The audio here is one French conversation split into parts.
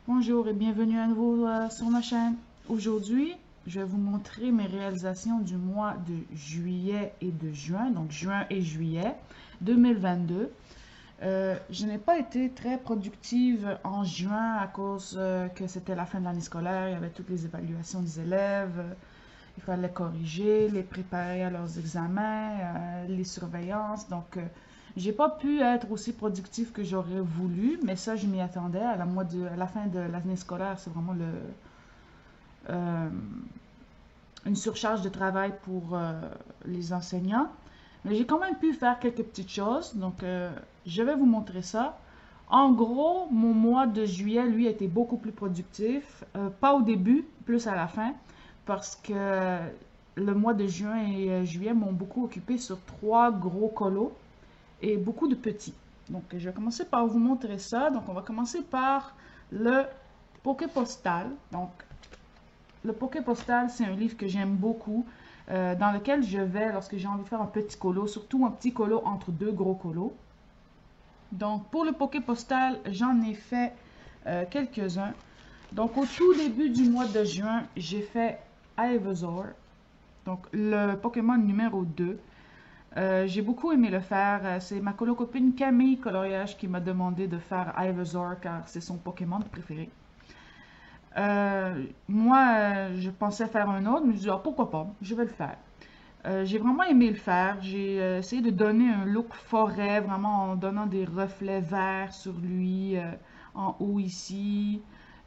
Bonjour et bienvenue à nouveau sur ma chaîne. Aujourd'hui, je vais vous montrer mes réalisations du mois de juillet et de juin, donc juin et juillet 2022. Je n'ai pas été très productive en juin à cause que c'était la fin de l'année scolaire, il y avait toutes les évaluations des élèves, il fallait corriger, les préparer à leurs examens, les surveillances, donc j'ai pas pu être aussi productif que j'aurais voulu, mais ça, je m'y attendais. À la fin de l'année scolaire, c'est vraiment euh, une surcharge de travail pour les enseignants. Mais j'ai quand même pu faire quelques petites choses, donc je vais vous montrer ça. En gros, mon mois de juillet, lui, a été beaucoup plus productif. Pas au début, plus à la fin, parce que le mois de juin et juillet m'ont beaucoup occupé sur trois gros colos et beaucoup de petits. Donc, je vais commencer par vous montrer ça. Donc, on va commencer par le Poké Postal. Donc, le Poké Postal, c'est un livre que j'aime beaucoup, dans lequel je vais lorsque j'ai envie de faire un petit colo, surtout un petit colo entre deux gros colos. Donc, pour le Poké Postal, j'en ai fait quelques-uns. Donc, au tout début du mois de juin, j'ai fait Ivysaur, donc le Pokémon numéro 2. J'ai beaucoup aimé le faire. C'est ma colocopine Camille Coloriage qui m'a demandé de faire Ivysaur car c'est son Pokémon préféré. Je pensais faire un autre, mais je me suis dit, ah, pourquoi pas, je vais le faire. J'ai vraiment aimé le faire. J'ai essayé de donner un look forêt, vraiment en donnant des reflets verts sur lui, en haut ici,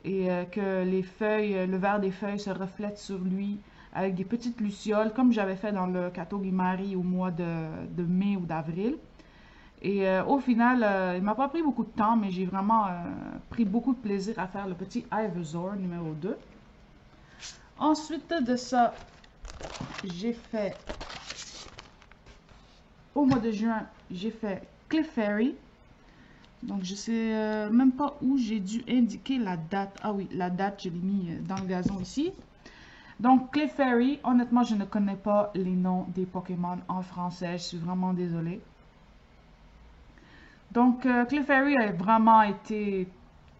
et que les feuilles, le vert des feuilles se reflète sur lui avec des petites lucioles, comme j'avais fait dans le Katogimari au mois de mai ou d'avril. Et au final, il m'a pas pris beaucoup de temps, mais j'ai vraiment pris beaucoup de plaisir à faire le petit Ivysaur numéro 2. Ensuite de ça, j'ai fait au mois de juin, j'ai fait Clefairy. Donc, je sais même pas où j'ai dû indiquer la date. Ah oui, la date, je l'ai mis dans le gazon ici. Donc, Clefairy, honnêtement, je ne connais pas les noms des Pokémon en français. Je suis vraiment désolée. Donc, Clefairy a vraiment été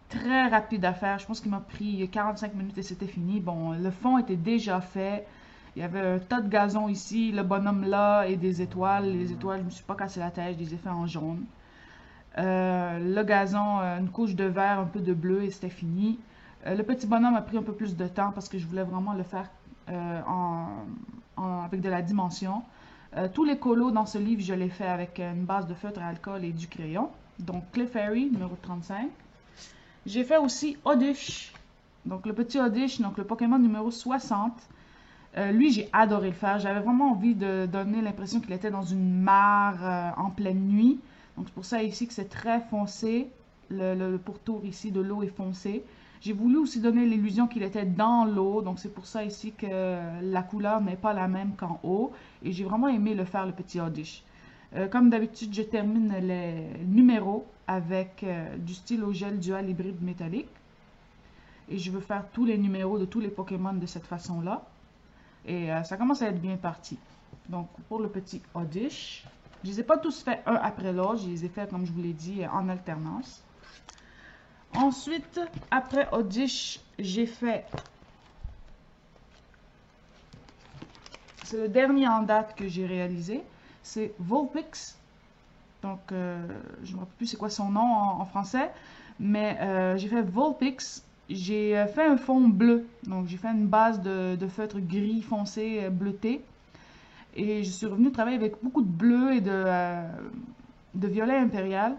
très rapide à faire. Je pense qu'il m'a pris 45 minutes et c'était fini. Bon, le fond était déjà fait. Il y avait un tas de gazon ici, le bonhomme là et des étoiles. Les étoiles, je ne me suis pas cassé la tête, je les ai fait en jaune. Le gazon, une couche de vert, un peu de bleu et c'était fini. Le petit bonhomme a pris un peu plus de temps parce que je voulais vraiment le faire avec de la dimension. Tous les colos dans ce livre, je les fais avec une base de feutre à alcool et du crayon. Donc, Clefairy, numéro 35. J'ai fait aussi Oddish. Donc, le petit Oddish, donc le Pokémon numéro 60. Lui, j'ai adoré le faire. J'avais vraiment envie de donner l'impression qu'il était dans une mare en pleine nuit. Donc, c'est pour ça ici que c'est très foncé. Le pourtour ici de l'eau est foncé. J'ai voulu aussi donner l'illusion qu'il était dans l'eau. Donc, c'est pour ça ici que la couleur n'est pas la même qu'en haut. Et j'ai vraiment aimé le faire, le petit Oddish. Comme d'habitude, je termine les numéros avec du stylo gel dual hybride métallique. Et je veux faire tous les numéros de tous les Pokémon de cette façon-là. Et ça commence à être bien parti. Donc, pour le petit Oddish, je ne les ai pas tous faits un après l'autre. Je les ai faits, comme je vous l'ai dit, en alternance. Ensuite, après Oddish, j'ai fait... C'est le dernier en date que j'ai réalisé. C'est Vulpix. Donc, je ne me rappelle plus c'est quoi son nom en français. Mais j'ai fait Vulpix. J'ai fait un fond bleu. Donc, j'ai fait une base de feutre gris foncé bleuté. Et je suis revenue travailler avec beaucoup de bleu et de violet impérial.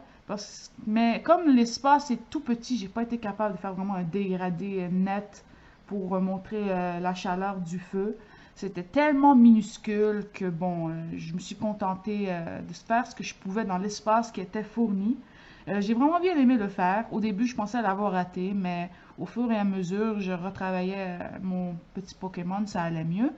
Mais comme l'espace est tout petit, j'ai pas été capable de faire vraiment un dégradé net pour montrer la chaleur du feu. C'était tellement minuscule que bon, je me suis contentée de faire ce que je pouvais dans l'espace qui était fourni. J'ai vraiment bien aimé le faire. Au début, je pensais l'avoir raté, mais au fur et à mesure, je retravaillais mon petit Pokémon, ça allait mieux.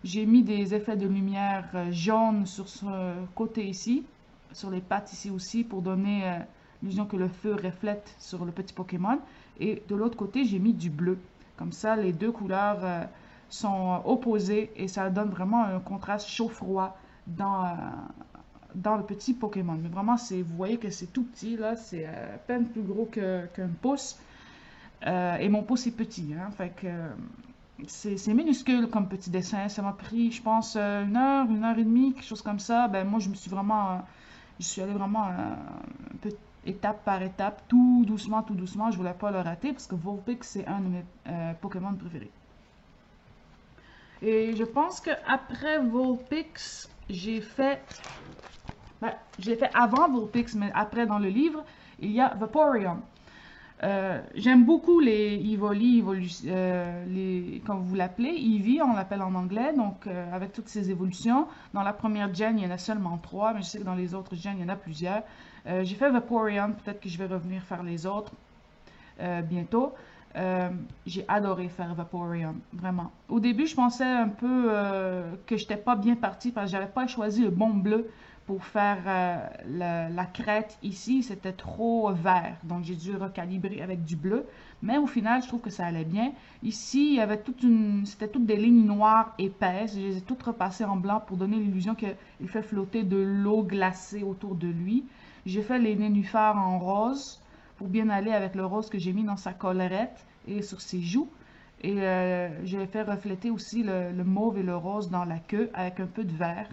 J'ai mis des effets de lumière jaune sur ce côté ici, sur les pattes ici aussi, pour donner l'illusion que le feu reflète sur le petit Pokémon. Et de l'autre côté, j'ai mis du bleu. Comme ça, les deux couleurs sont opposées et ça donne vraiment un contraste chaud-froid dans le petit Pokémon. Mais vraiment, vous voyez que c'est tout petit, là, c'est à peine plus gros qu'un pouce. Et mon pot, c'est petit, hein, fait que c'est minuscule comme petit dessin. Ça m'a pris, je pense, une heure et demie, quelque chose comme ça. Ben, moi, je suis allée vraiment un peu étape par étape, tout doucement, tout doucement. Je voulais pas le rater parce que Vulpix, c'est un de mes Pokémon préférés. Et je pense que après Vulpix, j'ai fait avant Vulpix, mais après dans le livre, il y a Vaporeon. J'aime beaucoup les Evoli, comme vous l'appelez, Eevee, on l'appelle en anglais, donc avec toutes ces évolutions. Dans la première gen, il y en a seulement 3, mais je sais que dans les autres gens, il y en a plusieurs. J'ai fait Vaporeon, peut-être que je vais revenir faire les autres bientôt. J'ai adoré faire Vaporeon, vraiment. Au début, je pensais un peu que j'étais pas bien partie parce que j'avais pas choisi le bon bleu pour faire la crête ici. C'était trop vert, donc j'ai dû recalibrer avec du bleu. Mais au final, je trouve que ça allait bien. Ici, il y avait c'était toutes des lignes noires épaisses. Je les ai toutes repassées en blanc pour donner l'illusion qu'il fait flotter de l'eau glacée autour de lui. J'ai fait les nénuphars en rose pour bien aller avec le rose que j'ai mis dans sa collerette et sur ses joues. Et je l'ai fait refléter aussi le mauve et le rose dans la queue avec un peu de vert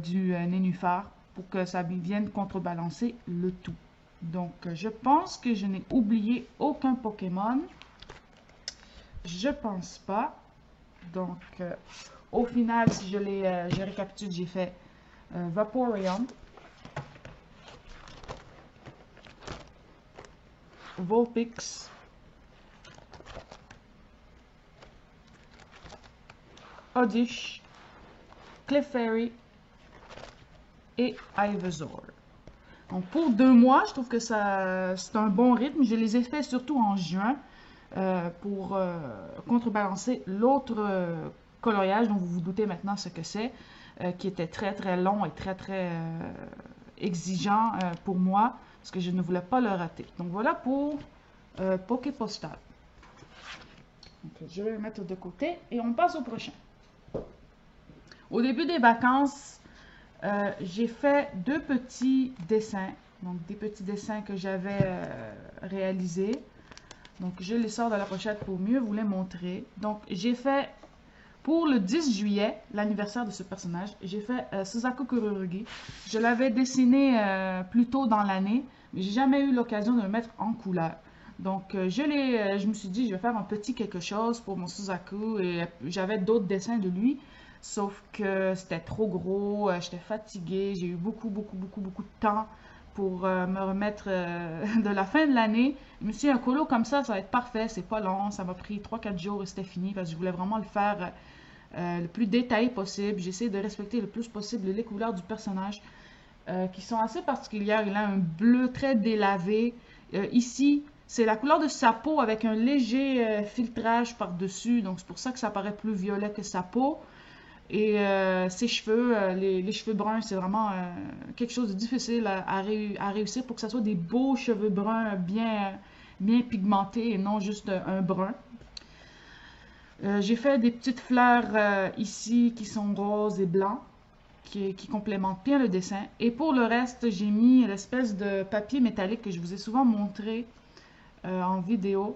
du nénuphar pour que ça vienne contrebalancer le tout. Donc, je pense que je n'ai oublié aucun Pokémon. Je pense pas. Donc, au final, si je récapitule, j'ai fait Vaporeon, Vulpix, Oddish, Clefairy et Ivysaur. Donc pour 2 mois, je trouve que c'est un bon rythme. Je les ai fait surtout en juin pour contrebalancer l'autre coloriage dont vous vous doutez maintenant ce que c'est, qui était très très long et très très exigeant pour moi parce que je ne voulais pas le rater. Donc voilà pour Poképostal. Donc, je vais le mettre de côté et on passe au prochain. Au début des vacances, j'ai fait 2 petits dessins, donc des petits dessins que j'avais réalisés. Donc je les sors de la pochette pour mieux vous les montrer. Donc j'ai fait, pour le 10 juillet, l'anniversaire de ce personnage, j'ai fait Suzaku Kururugi. Je l'avais dessiné plus tôt dans l'année, mais j'ai jamais eu l'occasion de le mettre en couleur. Donc je me suis dit, je vais faire un petit quelque chose pour mon Suzaku et j'avais d'autres dessins de lui. Sauf que c'était trop gros, j'étais fatiguée, j'ai eu beaucoup de temps pour me remettre de la fin de l'année. Je me suis dit, un colo comme ça va être parfait, c'est pas long, ça m'a pris 3-4 jours et c'était fini parce que je voulais vraiment le faire le plus détaillé possible. J'essaie de respecter le plus possible les couleurs du personnage qui sont assez particulières. Il a un bleu très délavé. Ici, c'est la couleur de sa peau avec un léger filtrage par-dessus, donc c'est pour ça que ça paraît plus violet que sa peau. Et ses cheveux, les cheveux bruns, c'est vraiment quelque chose de difficile à réussir pour que ça soit des beaux cheveux bruns bien pigmentés et non juste un brun. J'ai fait des petites fleurs ici qui sont roses et blancs, qui complémentent bien le dessin. Et pour le reste, j'ai mis l'espèce de papier métallique que je vous ai souvent montré en vidéo.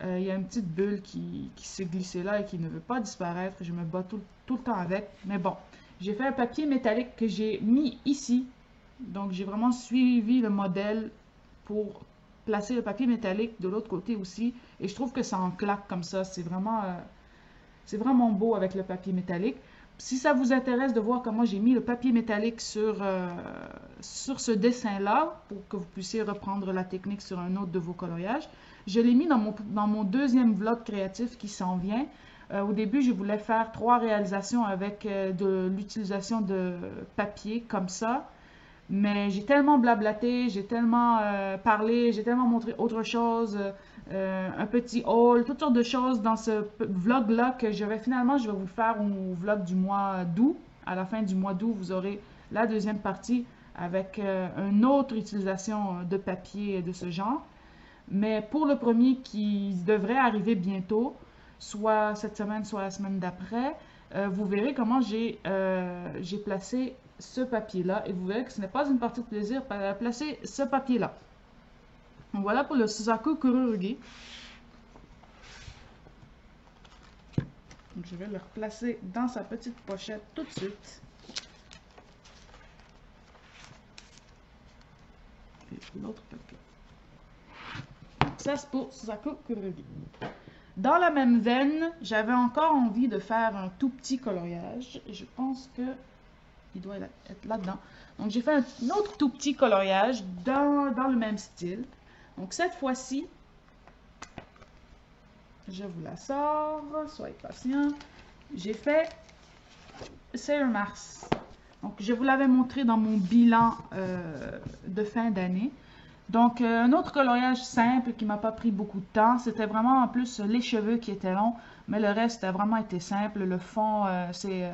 Il y a une petite bulle qui s'est glissée là et qui ne veut pas disparaître. Je me bats tout le temps avec. Mais bon, j'ai fait un papier métallique que j'ai mis ici. Donc, j'ai vraiment suivi le modèle pour placer le papier métallique de l'autre côté aussi. Et je trouve que ça en claque comme ça. C'est vraiment beau avec le papier métallique. Si ça vous intéresse de voir comment j'ai mis le papier métallique sur ce dessin-là, pour que vous puissiez reprendre la technique sur un autre de vos coloriages, je l'ai mis dans mon deuxième vlog créatif qui s'en vient. Au début, je voulais faire 3 réalisations avec de l'utilisation de papier comme ça. Mais j'ai tellement blablaté, j'ai tellement parlé, j'ai tellement montré autre chose, un petit haul, toutes sortes de choses dans ce vlog-là que je vais vous le faire au vlog du mois d'août. À la fin du mois d'août, vous aurez la deuxième partie avec une autre utilisation de papier de ce genre. Mais pour le premier qui devrait arriver bientôt, soit cette semaine, soit la semaine d'après, vous verrez comment j'ai placé ce papier-là. Et vous verrez que ce n'est pas une partie de plaisir placer ce papier-là. Donc voilà pour le Suzaku Kururugi. Donc je vais le replacer dans sa petite pochette tout de suite. Et l'autre paquet. Donc ça c'est pour Suzaku Kururugi. Dans la même veine, j'avais encore envie de faire un tout petit coloriage. Et je pense que il doit être là-dedans. Donc j'ai fait un autre tout petit coloriage dans le même style. Donc cette fois-ci, je vous la sors, soyez patients. J'ai fait Sailor Mars. Donc je vous l'avais montré dans mon bilan de fin d'année. Donc un autre coloriage simple qui m'a pas pris beaucoup de temps. C'était vraiment en plus les cheveux qui étaient longs, mais le reste a vraiment été simple. Le fond, c'est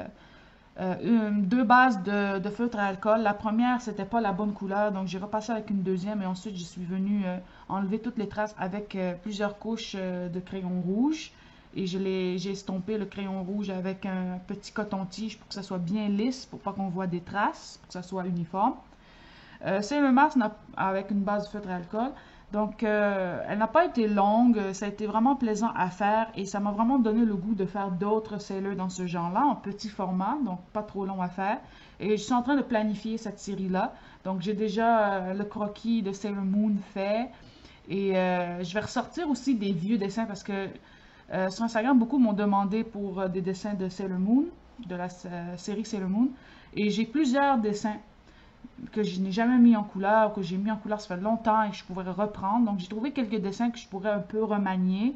deux bases de feutre à alcool. La première, c'était pas la bonne couleur, donc j'ai repassé avec une deuxième et ensuite je suis venue enlever toutes les traces avec plusieurs couches de crayon rouge. Et j'ai estompé le crayon rouge avec un petit coton-tige pour que ça soit bien lisse, pour pas qu'on voit des traces, pour que ça soit uniforme. Sailor Mars avec une base de feutre à alcool. Donc, elle n'a pas été longue, ça a été vraiment plaisant à faire et ça m'a vraiment donné le goût de faire d'autres Sailor dans ce genre-là, en petit format, donc pas trop long à faire. Et je suis en train de planifier cette série-là. Donc, j'ai déjà le croquis de Sailor Moon fait et je vais ressortir aussi des vieux dessins parce que sur Instagram, beaucoup m'ont demandé pour des dessins de Sailor Moon, de la série Sailor Moon. Et j'ai plusieurs dessins que je n'ai jamais mis en couleur, que j'ai mis en couleur ça fait longtemps et que je pourrais reprendre. Donc j'ai trouvé quelques dessins que je pourrais un peu remanier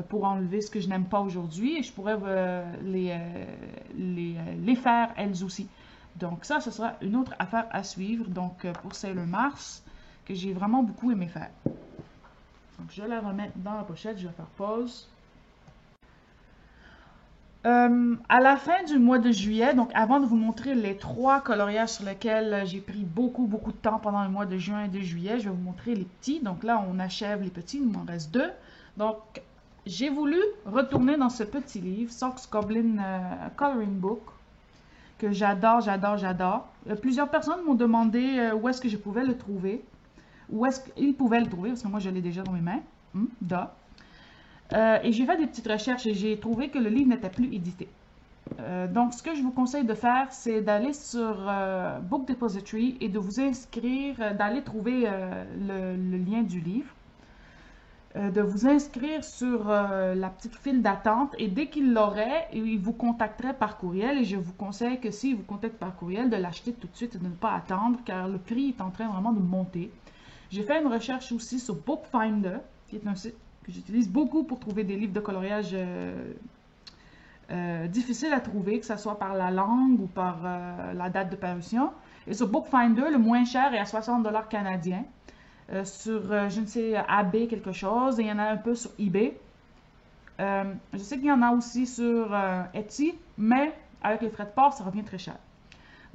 pour enlever ce que je n'aime pas aujourd'hui et je pourrais les faire elles aussi. Donc ça, ce sera une autre affaire à suivre. Donc pour Sailor Mars, que j'ai vraiment beaucoup aimé faire. Donc je la remets dans la pochette, je vais faire pause. À la fin du mois de juillet, donc avant de vous montrer les 3 coloriages sur lesquels j'ai pris beaucoup de temps pendant le mois de juin et de juillet, je vais vous montrer les petits. Donc là, on achève les petits, il m'en reste 2. Donc, j'ai voulu retourner dans ce petit livre, Sox Goblin Coloring Book, que j'adore. Plusieurs personnes m'ont demandé où est-ce que je pouvais le trouver, où est-ce qu'ils pouvaient le trouver, parce que moi, je l'ai déjà dans mes mains. Et j'ai fait des petites recherches et j'ai trouvé que le livre n'était plus édité. Donc, ce que je vous conseille de faire, c'est d'aller sur Book Depository et de vous inscrire, d'aller trouver le lien du livre, de vous inscrire sur la petite file d'attente et dès qu'il l'aurait, il vous contacterait par courriel et je vous conseille que s'il vous contacte par courriel, de l'acheter tout de suite et de ne pas attendre car le prix est en train vraiment de monter. J'ai fait une recherche aussi sur Bookfinder, qui est un site que j'utilise beaucoup pour trouver des livres de coloriage difficiles à trouver, que ce soit par la langue ou par la date de parution. Et sur Bookfinder, le moins cher est à 60 $ canadiens. Sur, je ne sais, AB quelque chose, et il y en a un peu sur eBay. Je sais qu'il y en a aussi sur Etsy, mais avec les frais de port, ça revient très cher.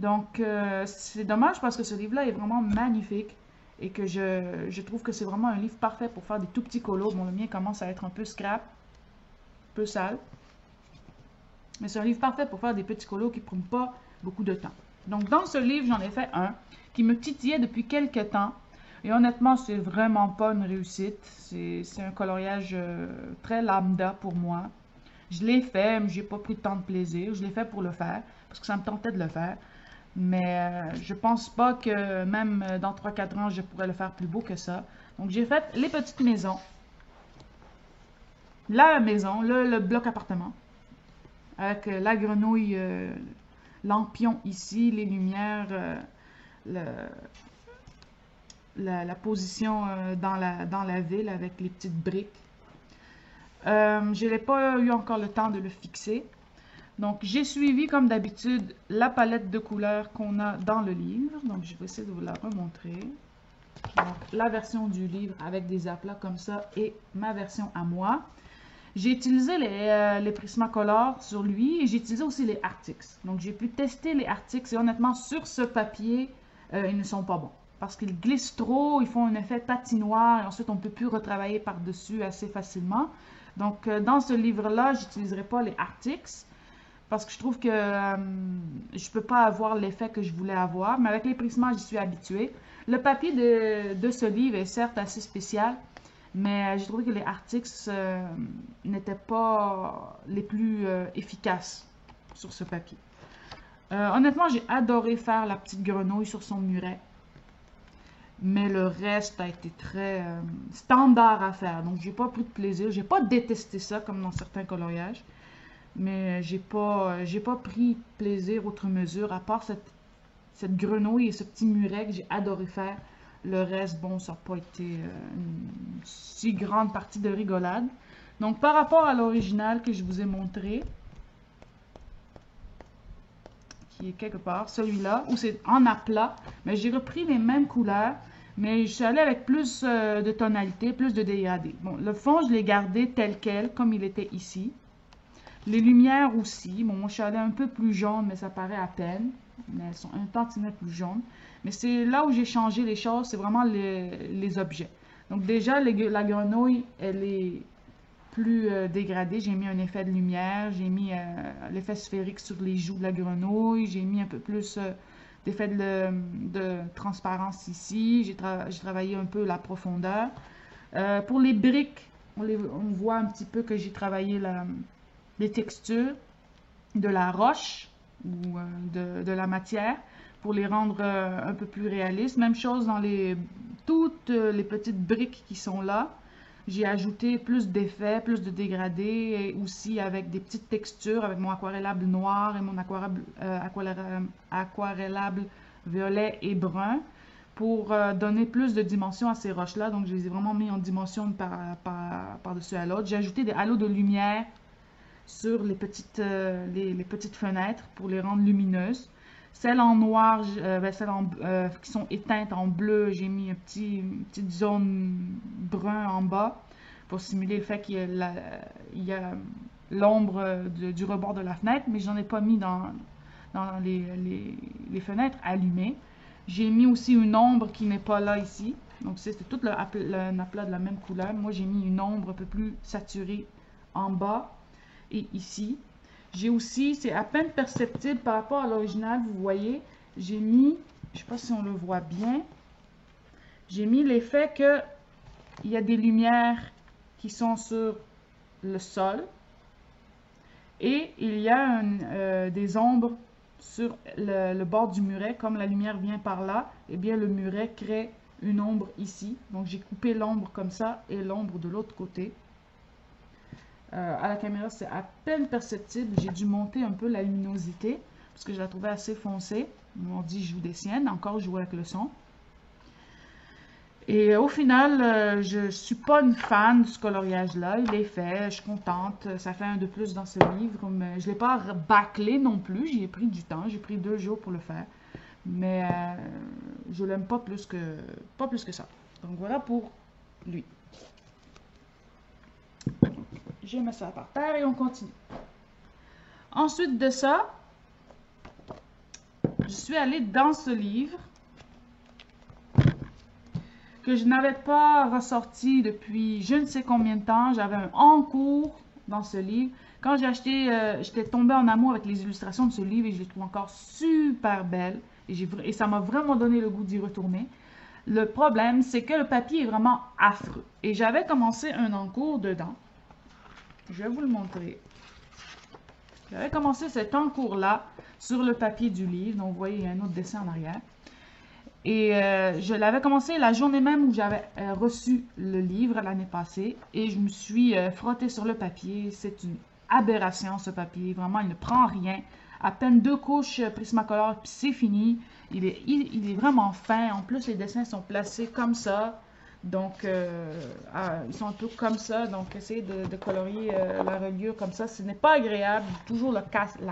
Donc, c'est dommage parce que ce livre-là est vraiment magnifique. Et que je trouve que c'est vraiment un livre parfait pour faire des tout petits colos. Bon, le mien commence à être un peu scrap, un peu sale. Mais c'est un livre parfait pour faire des petits colos qui ne prennent pas beaucoup de temps. Donc, dans ce livre, j'en ai fait un qui me titillait depuis quelques temps. Et honnêtement, c'est vraiment pas une réussite. C'est un coloriage très lambda pour moi. Je l'ai fait, mais j'ai pas pris tant de plaisir. Je l'ai fait pour le faire, parce que ça me tentait de le faire. Mais je pense pas que même dans 3-4 ans, je pourrais le faire plus beau que ça. Donc, j'ai fait les petites maisons. La maison, le bloc appartement. Avec la grenouille, lampion ici, les lumières, la position dans la ville avec les petites briques. Je n'ai pas eu encore le temps de le fixer. Donc, j'ai suivi, comme d'habitude, la palette de couleurs qu'on a dans le livre. Donc, je vais essayer de vous la remontrer. Donc, la version du livre avec des aplats comme ça et ma version à moi. J'ai utilisé les Prismacolor sur lui et j'ai utilisé aussi les Artix. Donc, j'ai pu tester les Artix et honnêtement, sur ce papier, ils ne sont pas bons. Parce qu'ils glissent trop, ils font un effet patinoire et ensuite, on ne peut plus retravailler par-dessus assez facilement. Donc, dans ce livre-là, je n'utiliserai pas les Artix. parce que je trouve que je peux pas avoir l'effet que je voulais avoir, mais avec les prismas, j'y suis habituée. Le papier de ce livre est certes assez spécial, mais j'ai trouvé que les articles n'étaient pas les plus efficaces sur ce papier. Honnêtement, j'ai adoré faire la petite grenouille sur son muret, mais le reste a été très standard à faire, donc j'ai pas pris de plaisir. J'ai pas détesté ça comme dans certains coloriages, mais j'ai pas pris plaisir outre mesure, à part cette grenouille et ce petit muret que j'ai adoré faire. Le reste, bon, ça n'a pas été une si grande partie de rigolade. Donc, par rapport à l'original que je vous ai montré, qui est quelque part, celui-là, où c'est en aplat, mais j'ai repris les mêmes couleurs, mais je suis allée avec plus de tonalité, plus de dégradé. Bon, le fond, je l'ai gardé tel quel, comme il était ici. Les lumières aussi, bon, moi je suis allée un peu plus jaune, mais ça paraît à peine. Mais elles sont un tantinet plus jaunes. Mais c'est là où j'ai changé les choses, c'est vraiment les objets. Donc déjà, la grenouille, elle est plus dégradée. J'ai mis un effet de lumière, j'ai mis l'effet sphérique sur les joues de la grenouille, j'ai mis un peu plus d'effet de transparence ici. J'ai travaillé un peu la profondeur. Pour les briques, on voit un petit peu que j'ai travaillé les textures de la roche ou de la matière pour les rendre un peu plus réalistes. Même chose dans toutes les petites briques qui sont là. J'ai ajouté plus d'effets, plus de dégradés et aussi avec des petites textures avec mon aquarellable noir et mon aquarellable violet et brun pour donner plus de dimension à ces roches-là. Donc, je les ai vraiment mis en dimension par-dessus à l'autre. J'ai ajouté des halos de lumière sur les petites fenêtres pour les rendre lumineuses. Celles en noir, qui sont éteintes en bleu, j'ai mis une petite zone brun en bas pour simuler le fait qu'il y a l'ombre du rebord de la fenêtre, mais j'en ai pas mis dans les fenêtres allumées. J'ai mis aussi une ombre qui n'est pas là ici. Donc c'est tout un aplat de la même couleur. Moi j'ai mis une ombre un peu plus saturée en bas et ici. J'ai aussi, c'est à peine perceptible par rapport à l'original, vous voyez, j'ai mis, je ne sais pas si on le voit bien, j'ai mis l'effet que il y a des lumières qui sont sur le sol et il y a des ombres sur le bord du muret. Comme la lumière vient par là, eh bien le muret crée une ombre ici. Donc j'ai coupé l'ombre comme ça et l'ombre de l'autre côté. À la caméra, c'est à peine perceptible. J'ai dû monter un peu la luminosité parce que je la trouvais assez foncée. On dit je joue des siennes, encore jouer avec le son. Et au final, je suis pas une fan de ce coloriage-là. Il est fait, je suis contente. Ça fait un de plus dans ce livre. Mais je l'ai pas bâclé non plus. J'y ai pris du temps. J'ai pris 2 jours pour le faire. Mais je l'aime pas plus que ça. Donc voilà pour lui. Je mets ça par terre et on continue. Ensuite de ça, je suis allée dans ce livre que je n'avais pas ressorti depuis je ne sais combien de temps. J'avais un encours dans ce livre. Quand j'ai acheté, j'étais tombée en amour avec les illustrations de ce livre et je les trouve encore super belles. Et ça m'a vraiment donné le goût d'y retourner. Le problème, c'est que le papier est vraiment affreux. Et j'avais commencé un encours dedans. Je vais vous le montrer. J'avais commencé cet encours-là sur le papier du livre. Donc, vous voyez, il y a un autre dessin en arrière. Et je l'avais commencé la journée même où j'avais reçu le livre l'année passée. Et je me suis frottée sur le papier. C'est une aberration, ce papier. Vraiment, il ne prend rien. À peine 2 couches Prismacolor, puis c'est fini. Il est vraiment fin. En plus, les dessins sont placés comme ça. Donc, ils sont un peu comme ça. Donc, essayez de colorier la reliure comme ça. Ce n'est pas agréable. Toujours la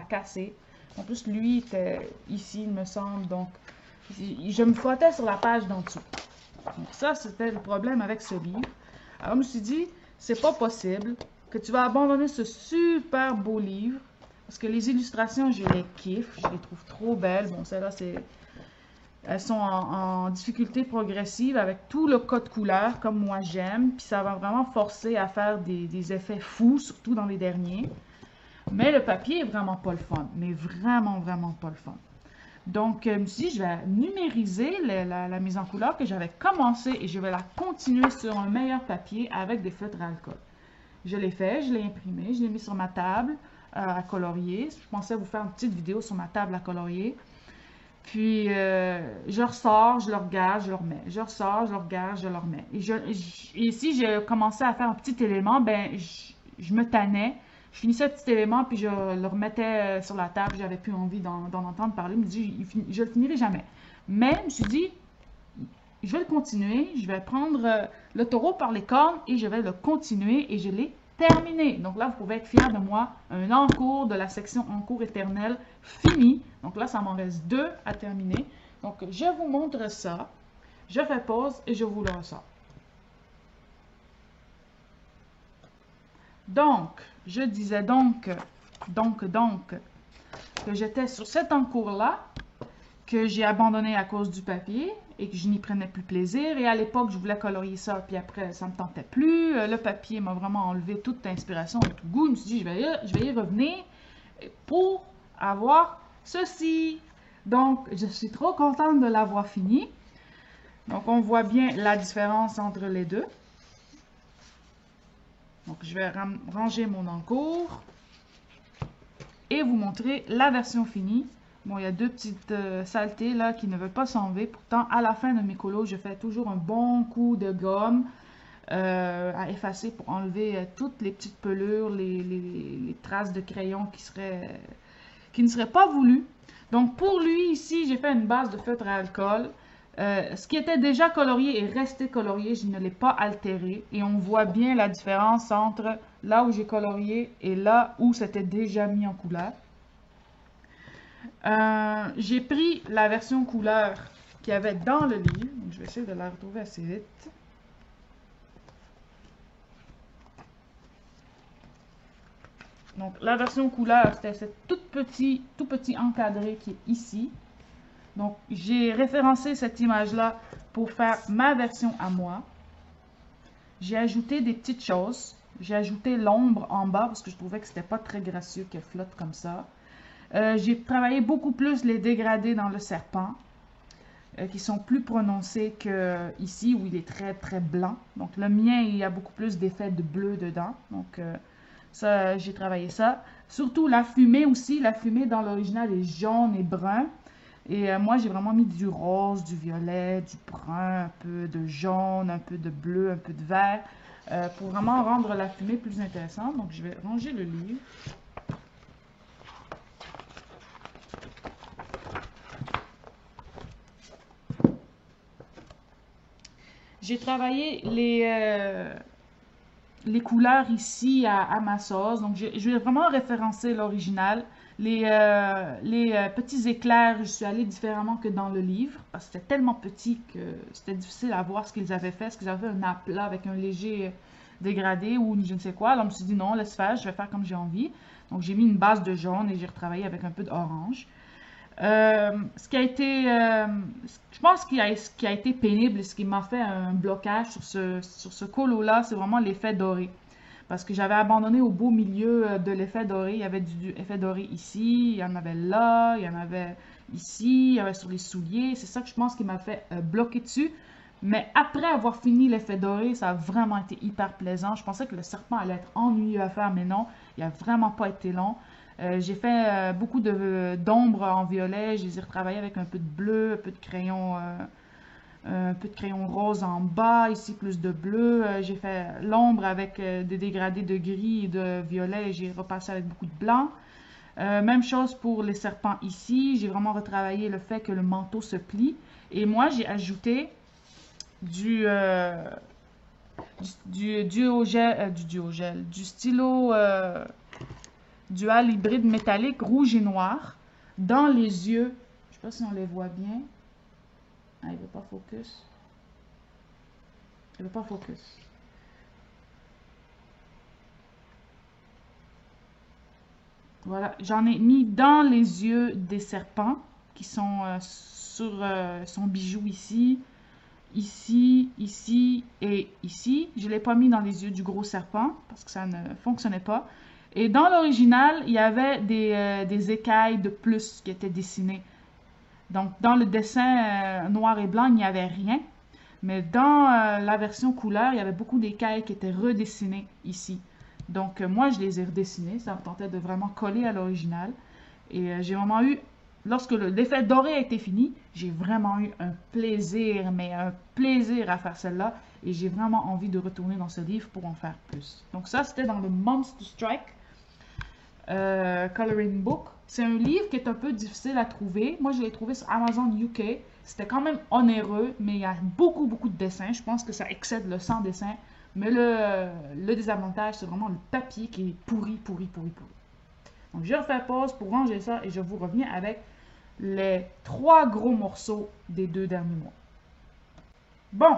casser. En plus, lui était ici, il me semble. Donc, je me frottais sur la page d'en dessous. Donc, ça, c'était le problème avec ce livre. Alors, je me suis dit, c'est pas possible que tu vas abandonner ce super beau livre. Parce que les illustrations, je les kiffe. Je les trouve trop belles. Bon, celles-là, elles sont en difficulté progressive avec tout le code couleur, comme moi j'aime. Puis ça va vraiment forcer à faire des effets fous, surtout dans les derniers. Mais le papier est vraiment pas le fun. Mais vraiment, vraiment pas le fun. Donc, je me suis dit, je vais numériser la mise en couleur que j'avais commencé et je vais la continuer sur un meilleur papier avec des feutres à alcool. Je l'ai fait, je l'ai imprimé, je l'ai mis sur ma table à colorier. Je pensais vous faire une petite vidéo sur ma table à colorier. Puis, je ressors, je le regarde, je le remets. Je ressors, je le regarde, je le remets. Et si j'ai commencé à faire un petit élément, ben, je me tannais. Je finissais le petit élément, puis je le remettais sur la table. J'avais plus envie d'en entendre parler. Je me dis, je le finirai jamais. Mais je me suis dit, je vais le continuer. Je vais prendre le taureau par les cornes et je vais le continuer et je l'ai terminé. Donc là, vous pouvez être fiers de moi. Un encours de la section encours éternel fini. Donc là, ça m'en reste 2 à terminer. Donc, je vous montre ça. Je fais pause et je vous le ressors. Donc, je disais donc que j'étais sur cet encours-là, que j'ai abandonné à cause du papier et que je n'y prenais plus plaisir. Et à l'époque, je voulais colorier ça, puis après, ça ne me tentait plus. Le papier m'a vraiment enlevé toute inspiration et tout goût. Je me suis dit, je vais y revenir pour avoir ceci. Donc, je suis trop contente de l'avoir fini. Donc, on voit bien la différence entre les deux. Donc, je vais ranger mon encours et vous montrer la version finie. Bon, il y a 2 petites saletés là qui ne veulent pas s'enlever. Pourtant, à la fin de mes colos, je fais toujours un bon coup de gomme à effacer pour enlever toutes les petites pelures, les traces de crayon qui ne seraient pas voulues. Donc, pour lui, ici, j'ai fait une base de feutre à alcool. Ce qui était déjà colorié est resté colorié, je ne l'ai pas altéré. Et on voit bien la différence entre là où j'ai colorié et là où c'était déjà mis en couleur. J'ai pris la version couleur qu'il y avait dans le livre. Donc, je vais essayer de la retrouver assez vite. Donc, la version couleur, c'était ce tout petit encadré qui est ici. Donc, j'ai référencé cette image-là pour faire ma version à moi. J'ai ajouté des petites choses. J'ai ajouté l'ombre en bas parce que je trouvais que c'était pas très gracieux qu'elle flotte comme ça. J'ai travaillé beaucoup plus les dégradés dans le serpent, qui sont plus prononcés que ici où il est très très blanc. Donc, le mien, il y a beaucoup plus d'effets de bleu dedans. Donc, ça, j'ai travaillé ça. Surtout la fumée aussi. La fumée dans l'original est jaune et brun. Et moi, j'ai vraiment mis du rose, du violet, du brun, un peu de jaune, un peu de bleu, un peu de vert, pour vraiment rendre la fumée plus intéressante. Donc, je vais ranger le livre. J'ai travaillé les couleurs ici à ma sauce. Donc, je vais vraiment référencer l'original. Les petits éclairs, je suis allée différemment que dans le livre, parce que c'était tellement petit que c'était difficile à voir ce qu'ils avaient fait. Est-ce qu'ils avaient un aplat avec un léger dégradé ou je ne sais quoi. Alors, je me suis dit non, laisse faire, je vais faire comme j'ai envie. Donc, j'ai mis une base de jaune et j'ai retravaillé avec un peu d'orange. Ce qui a été, je pense ce qui a été pénible et ce qui m'a fait un blocage sur ce colo-là, c'est vraiment l'effet doré. Parce que j'avais abandonné au beau milieu de l'effet doré. Il y avait du effet doré ici, il y en avait là, il y en avait ici, il y avait sur les souliers. C'est ça que je pense qui m'a fait bloquer dessus. Mais après avoir fini l'effet doré, ça a vraiment été hyper plaisant. Je pensais que le serpent allait être ennuyeux à faire, mais non, il n'a vraiment pas été long. J'ai fait beaucoup d'ombre en violet, je les ai retravaillés avec un peu de bleu, un peu de crayon rose en bas, ici plus de bleu. J'ai fait l'ombre avec des dégradés de gris et de violet et j'ai repassé avec beaucoup de blanc. Même chose pour les serpents ici, j'ai vraiment retravaillé le fait que le manteau se plie. Et moi, j'ai ajouté du stylo dual hybride métallique rouge et noir dans les yeux. Je sais pas si on les voit bien. Ah, il veut pas focus. Il veut pas focus. Voilà, j'en ai mis dans les yeux des serpents qui sont sur son bijou ici, ici, ici et ici. Je ne l'ai pas mis dans les yeux du gros serpent parce que ça ne fonctionnait pas. Et dans l'original, il y avait des écailles de plus qui étaient dessinées. Donc, dans le dessin noir et blanc, il n'y avait rien. Mais dans la version couleur, il y avait beaucoup d'écailles qui étaient redessinées ici. Donc, moi, je les ai redessinées. Ça me tentait de vraiment coller à l'original. Et j'ai vraiment eu, lorsque l'effet doré a été fini, j'ai vraiment eu un plaisir, mais un plaisir à faire celle-là. Et j'ai vraiment envie de retourner dans ce livre pour en faire plus. Donc ça, c'était dans le Monster Strike Coloring Book. C'est un livre qui est un peu difficile à trouver. Moi, je l'ai trouvé sur Amazon UK. C'était quand même onéreux, mais il y a beaucoup, beaucoup de dessins. Je pense que ça excède le 100 dessins. Mais le désavantage, c'est vraiment le papier qui est pourri, pourri, pourri, pourri. Donc, je refais pause pour ranger ça et je vous reviens avec les 3 gros morceaux des 2 derniers mois. Bon,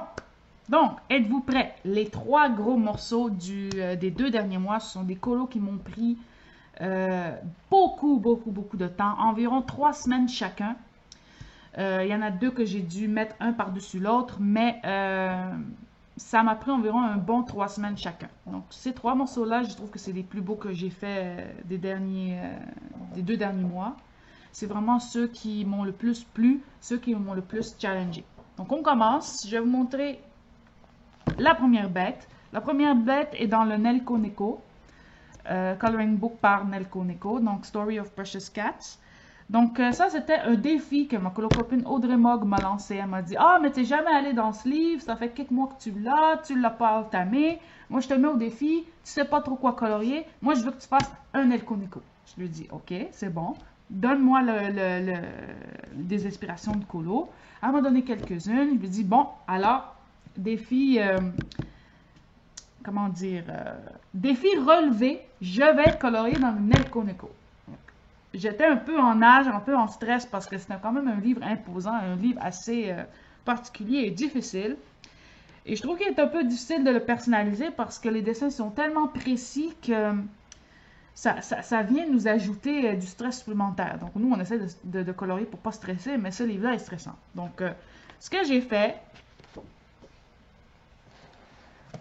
donc, êtes-vous prêts? Les 3 gros morceaux des 2 derniers mois, ce sont des colos qui m'ont pris beaucoup, beaucoup, beaucoup de temps, environ 3 semaines chacun. Il y en a 2 que j'ai dû mettre un par-dessus l'autre, mais ça m'a pris environ un bon 3 semaines chacun. Donc, ces 3 morceaux-là, je trouve que c'est les plus beaux que j'ai fait des 2 derniers mois. C'est vraiment ceux qui m'ont le plus plu, ceux qui m'ont le plus challengé. Donc, on commence. Je vais vous montrer la première bête. La première bête est dans le Nelco Neko, Coloring Book par Nelco Neko, donc Story of Precious Cats. Donc, ça, c'était un défi que ma copine Audrey Mogg m'a lancé. Elle m'a dit « Ah, mais t'es jamais allé dans ce livre, ça fait quelques mois que tu l'as pas entamé. Moi, je te mets au défi, tu sais pas trop quoi colorier. Moi, je veux que tu fasses un Nelco Neko. » Je lui ai dit « Ok, c'est bon. Donne-moi des inspirations de colo. » Elle m'a donné quelques-unes. Je lui ai dit « Bon, alors, défi... comment dire, défi relevé, je vais colorier dans le Nelco Neko. » J'étais un peu en nage, un peu en stress parce que c'était quand même un livre imposant, un livre assez particulier et difficile. Et je trouve qu'il est un peu difficile de le personnaliser parce que les dessins sont tellement précis que ça vient nous ajouter du stress supplémentaire. Donc nous, on essaie de colorier pour ne pas stresser, mais ce livre-là est stressant. Donc, ce que j'ai fait...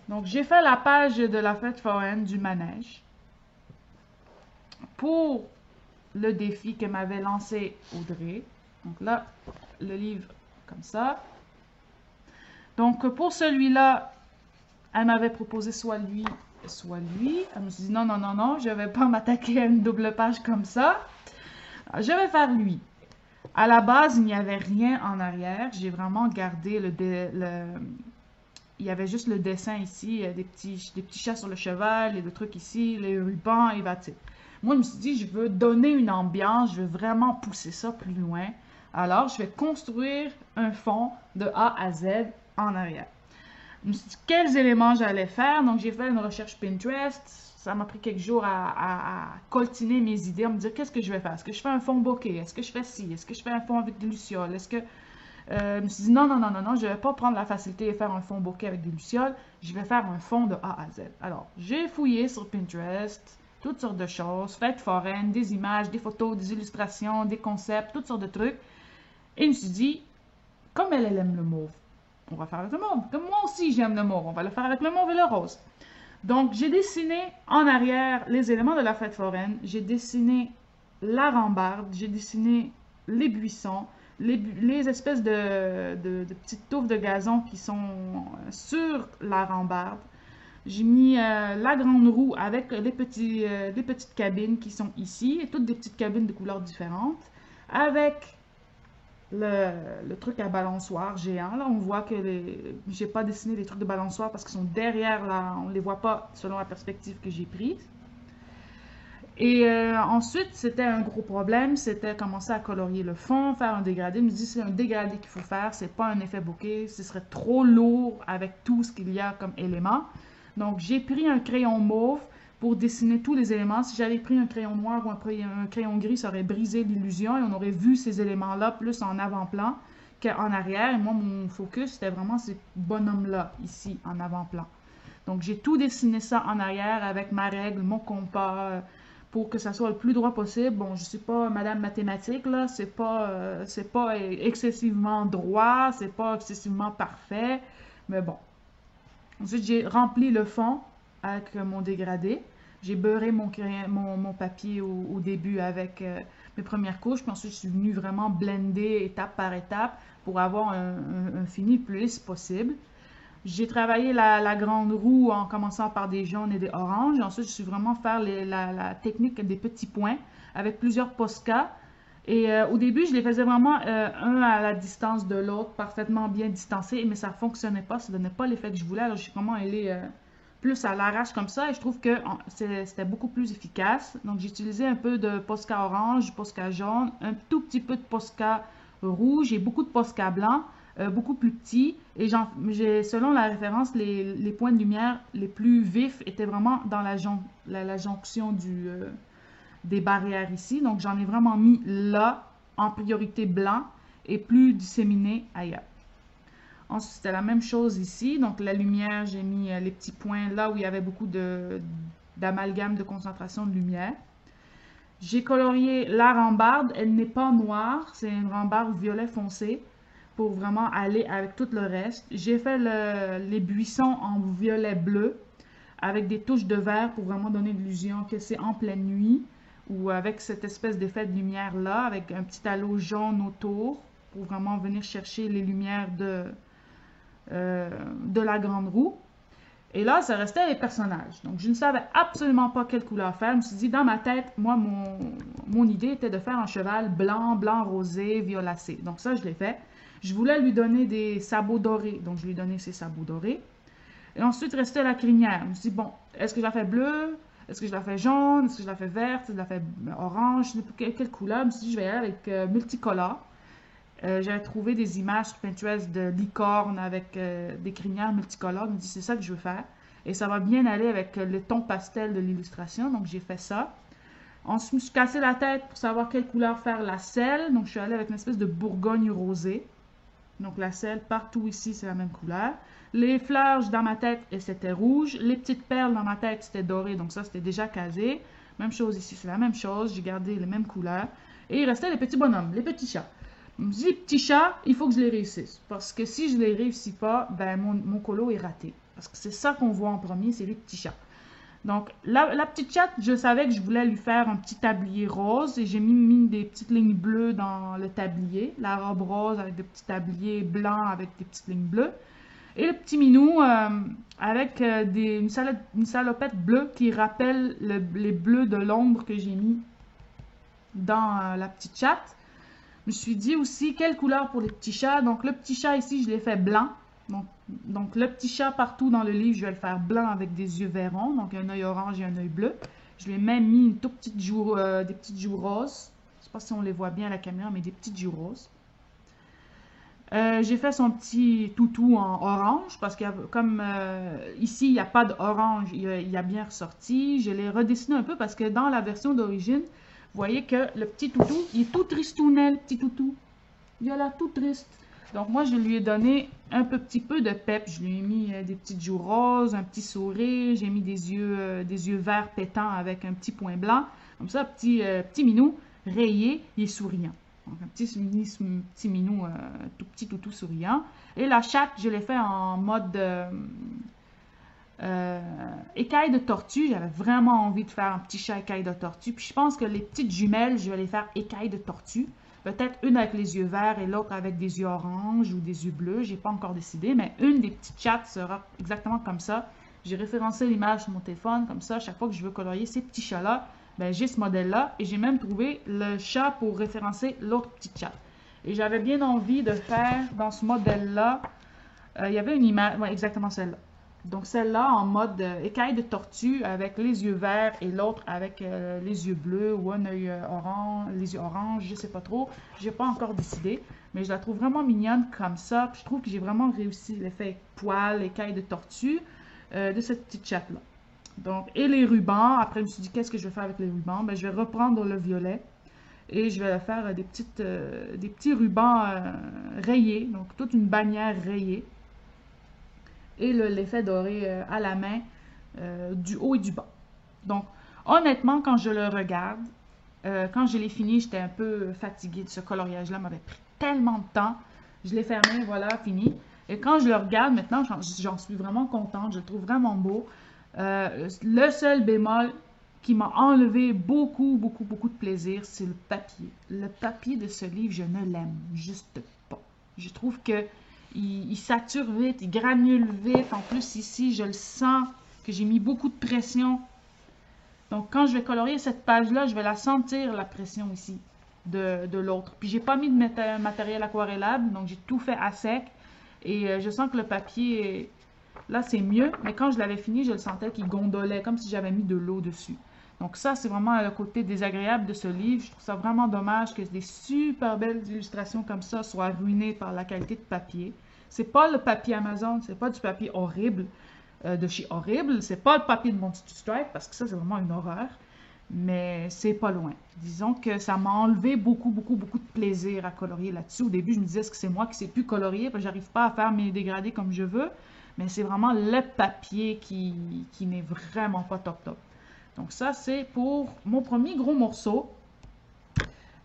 Donc, j'ai fait la page de la fête foraine du manège pour le défi que m'avait lancé Audrey. Donc là, le livre comme ça. Donc, pour celui-là, elle m'avait proposé soit lui, soit lui. Elle me dit non, non, non, non, je ne vais pas m'attaquer à une double page comme ça. Je vais faire lui. À la base, il n'y avait rien en arrière. J'ai vraiment gardé il y avait juste le dessin ici, des petits chats sur le cheval, et le truc ici, les rubans, et bah, moi, je me suis dit, je veux donner une ambiance, je veux vraiment pousser ça plus loin. Alors, je vais construire un fond de A à Z en arrière. Je me suis dit, quels éléments j'allais faire? Donc, j'ai fait une recherche Pinterest. Ça m'a pris quelques jours à coltiner mes idées, à me dire, qu'est-ce que je vais faire? Est-ce que je fais un fond bokeh? Est-ce que je fais ci? Est-ce que je fais un fond avec des lucioles? Est-ce que... je me suis dit, non, non, non, non, non, je ne vais pas prendre la facilité et faire un fond bokeh avec des lucioles. Je vais faire un fond de A à Z. Alors, j'ai fouillé sur Pinterest, toutes sortes de choses, fêtes foraines, des images, des photos, des illustrations, des concepts, toutes sortes de trucs. Et je me suis dit, comme elle aime le mauve, on va faire avec le mauve. Comme moi aussi, j'aime le mauve, on va le faire avec le mauve et le rose. Donc, j'ai dessiné en arrière les éléments de la fête foraine. J'ai dessiné la rambarde, j'ai dessiné les buissons, les espèces de petites touffes de gazon qui sont sur la rambarde. J'ai mis la grande roue avec les petites cabines qui sont ici, et toutes des petites cabines de couleurs différentes, avec le truc à balançoire géant. Là, on voit que j'ai pas dessiné les trucs de balançoire parce qu'ils sont derrière là, on les voit pas selon la perspective que j'ai prise. Et ensuite, c'était un gros problème, c'était commencer à colorier le fond, faire un dégradé. Je me dis, c'est un dégradé qu'il faut faire, c'est pas un effet bokeh, ce serait trop lourd avec tout ce qu'il y a comme éléments. Donc, j'ai pris un crayon mauve pour dessiner tous les éléments. Si j'avais pris un crayon noir ou un crayon gris, ça aurait brisé l'illusion et on aurait vu ces éléments-là plus en avant-plan qu'en arrière. Et moi, mon focus, c'était vraiment ces bonhommes-là, ici, en avant-plan. Donc, j'ai tout dessiné ça en arrière avec ma règle, mon compas, pour que ça soit le plus droit possible. Bon, je ne suis pas madame mathématique, là, c'est pas excessivement droit, c'est pas excessivement parfait, mais bon. Ensuite, j'ai rempli le fond avec mon dégradé. J'ai beurré mon papier au début avec mes premières couches, puis ensuite je suis venue vraiment blender étape par étape pour avoir un fini le plus lisse possible. J'ai travaillé la grande roue en commençant par des jaunes et des oranges. Ensuite, je suis vraiment faire la technique des petits points avec plusieurs Posca. Et au début, je les faisais vraiment un à la distance de l'autre, parfaitement bien distancés, mais ça ne fonctionnait pas, ça ne donnait pas l'effet que je voulais. Alors, je suis vraiment allée plus à l'arrache comme ça et je trouve que c'était beaucoup plus efficace. Donc, j'ai utilisé un peu de Posca orange, Posca jaune, un tout petit peu de Posca rouge et beaucoup de Posca blanc. Beaucoup plus petits. Et selon la référence, les points de lumière les plus vifs étaient vraiment dans la jonction des barrières ici. Donc, j'en ai vraiment mis là, en priorité blanc, et plus disséminé ailleurs. Ensuite, c'était la même chose ici. Donc, la lumière, j'ai mis les petits points là où il y avait beaucoup d'amalgame de concentration de lumière. J'ai colorié la rambarde. Elle n'est pas noire, c'est une rambarde violet foncé, pour vraiment aller avec tout le reste. J'ai fait les buissons en violet bleu avec des touches de vert pour vraiment donner l'illusion que c'est en pleine nuit ou avec cette espèce d'effet de lumière là avec un petit halo jaune autour pour vraiment venir chercher les lumières de la grande roue. Et là, ça restait les personnages. Donc, je ne savais absolument pas quelle couleur faire. Je me suis dit, dans ma tête, moi, mon idée était de faire un cheval blanc, blanc rosé, violacé. Donc, ça, je l'ai fait. Je voulais lui donner des sabots dorés, donc je lui ai donné ses sabots dorés. Et ensuite, restait la crinière. Je me suis dit, bon, est-ce que je la fais bleue? Est-ce que je la fais jaune? Est-ce que je la fais verte? Est-ce que je la fais orange? Je ne sais plus quelle couleur. Je me suis dit, je vais y aller avec multicolore. J'avais trouvé des images sur Pinterest de licornes avec des crinières multicolores. Je me suis dit, c'est ça que je veux faire. Et ça va bien aller avec le ton pastel de l'illustration. Donc, j'ai fait ça. Ensuite, je me suis cassé la tête pour savoir quelle couleur faire la selle. Donc, je suis allée avec une espèce de bourgogne rosée. Donc, la selle, partout ici, c'est la même couleur. Les fleurs, dans ma tête, c'était rouge. Les petites perles, dans ma tête, c'était doré. Donc, ça, c'était déjà casé. Même chose ici, c'est la même chose. J'ai gardé les mêmes couleurs. Et il restait les petits bonhommes, les petits chats. Je me dis, les petits chats, il faut que je les réussisse. Parce que si je ne les réussis pas, ben, mon colo est raté. Parce que c'est ça qu'on voit en premier, c'est les petits chats. Donc, la petite chatte, je savais que je voulais lui faire un petit tablier rose et j'ai mis des petites lignes bleues dans le tablier. La robe rose avec des petits tabliers blancs avec des petites lignes bleues. Et le petit minou avec une salopette bleue qui rappelle les bleus de l'ombre que j'ai mis dans la petite chatte. Je me suis dit aussi quelle couleur pour les petits chats. Donc, le petit chat ici, je l'ai fait blanc. Donc, le petit chat partout dans le livre, je vais le faire blanc avec des yeux verrons, donc un œil orange et un œil bleu. Je lui ai même mis une toute petite joue, des petites joues roses. Je ne sais pas si on les voit bien à la caméra, mais des petites joues roses. J'ai fait son petit toutou en orange, parce que comme ici, il n'y a pas d'orange, il a bien ressorti. Je l'ai redessiné un peu parce que dans la version d'origine, vous voyez que le petit toutou, il est tout tristounet, le petit toutou. Il a l'air tout triste. Donc, moi, je lui ai donné un petit peu de pep. Je lui ai mis des petites joues roses, un petit sourire. J'ai mis des yeux verts pétants avec un petit point blanc. Comme ça, petit minou rayé, il est souriant. Donc, un petit minou, tout petit toutou souriant. Et la chatte, je l'ai fait en mode écaille de tortue. J'avais vraiment envie de faire un petit chat écaille de tortue. Puis, je pense que les petites jumelles, je vais les faire écaille de tortue. Peut-être une avec les yeux verts et l'autre avec des yeux orange ou des yeux bleus. J'ai pas encore décidé, mais une des petites chattes sera exactement comme ça. J'ai référencé l'image sur mon téléphone, comme ça, chaque fois que je veux colorier ces petits chats-là, ben, j'ai ce modèle-là. Et j'ai même trouvé le chat pour référencer l'autre petite chatte. Et j'avais bien envie de faire dans ce modèle-là, il y avait une image, ouais, exactement celle-là. Donc celle-là en mode écaille de tortue avec les yeux verts et l'autre avec les yeux bleus ou un œil orange, les yeux orange, je sais pas trop. J'ai pas encore décidé, mais je la trouve vraiment mignonne comme ça. Puis je trouve que j'ai vraiment réussi l'effet poil, écaille de tortue de cette petite chatte-là. Donc, et les rubans, après je me suis dit qu'est-ce que je vais faire avec les rubans? Ben, je vais reprendre le violet et je vais faire des petits rubans rayés, donc toute une bannière rayée. Et l'effet doré à la main du haut et du bas. Donc, honnêtement, quand je le regarde, quand je l'ai fini, j'étais un peu fatiguée de ce coloriage-là. M'avait pris tellement de temps. Je l'ai fermé, voilà, fini. Et quand je le regarde maintenant, j'en suis vraiment contente. Je le trouve vraiment beau. Le seul bémol, qui m'a enlevé beaucoup de plaisir, c'est le papier. Le papier de ce livre, je ne l'aime juste pas. Je trouve que il sature vite, il granule vite. En plus, ici, je le sens que j'ai mis beaucoup de pression. Donc, quand je vais colorier cette page-là, je vais la sentir, la pression ici, de l'autre. Puis, j'ai pas mis de matériel aquarellable, donc j'ai tout fait à sec. Et je sens que le papier, là, c'est mieux. Mais quand je l'avais fini, je le sentais qu'il gondolait, comme si j'avais mis de l'eau dessus. Donc ça, c'est vraiment le côté désagréable de ce livre. Je trouve ça vraiment dommage que des super belles illustrations comme ça soient ruinées par la qualité de papier. C'est pas le papier Amazon, c'est pas du papier horrible de chez Horrible. C'est pas le papier de Monty Stripe, parce que ça, c'est vraiment une horreur. Mais c'est pas loin. Disons que ça m'a enlevé beaucoup de plaisir à colorier là-dessus. Au début, je me disais, est-ce que c'est moi qui sais plus colorier, parce que j'arrive pas à faire mes dégradés comme je veux. Mais c'est vraiment le papier qui n'est vraiment pas top. Donc ça, c'est pour mon premier gros morceau